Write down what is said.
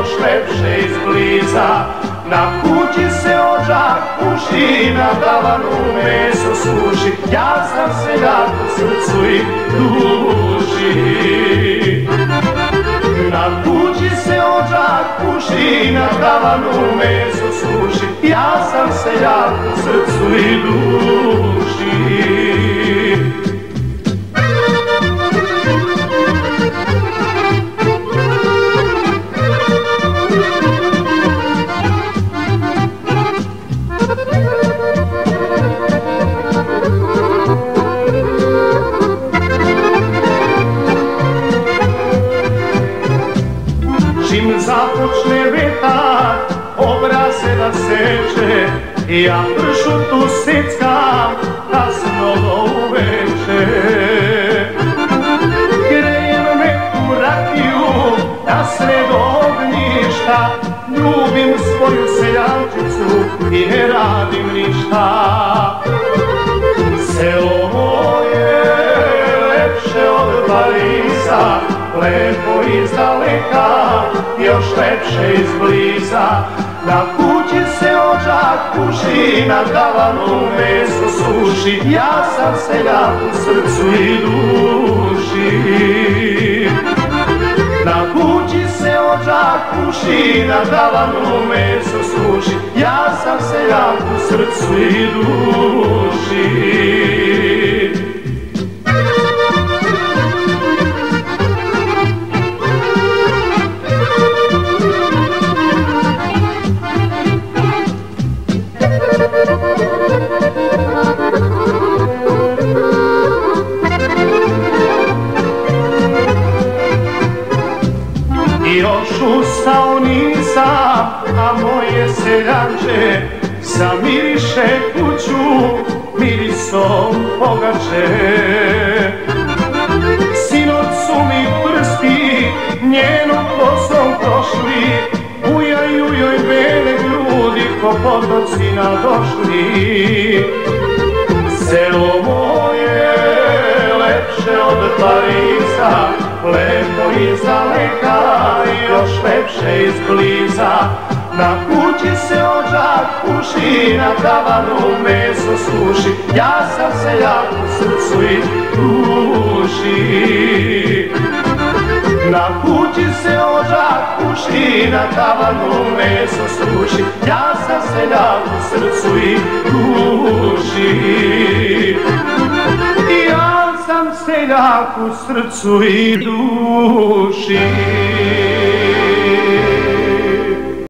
još lepše izbliza. Na kući se ođak puši, na tavanu meso suši. Ja sam seljak u srcu i duši. Na kući se ođak puši, na tavanu meso suši. Ja sam seljak u srcu i duši. Čim započne vetar obraze da seče, ja pršutu seckam kasno uveče. Grejem meku rakiju na sred ognjišta, ljubim svoju seljančicu i ne radim ništa. Selo moje lepše od Pariza, lepo izdaleka, još lepše izbliza. Na kući se ođak puši, na tavanu meso suši. Ja sam seljak u srcu i duši. Na kući se ođak puši, na tavanu meso suši. Ja sam seljak u srcu i duši. Još ustao nisam, a moje seljanče zamiriše kuću mirisom pogače. Sinoć su mi prsti njenom kosom prošli, bujaju joj bele grudi ko potoci nadošli. Selo moje lepše od Pariza, lepo izdaleka i još lepše izbliza. Na kući se ođak puši, na tavanu meso suši. Ja sam seljak u srcu i duši. Na kući se ođak puši, na tavanu meso suši. Ja sam seljak u srcu i duši. Ja sam seljak u srcu i duši.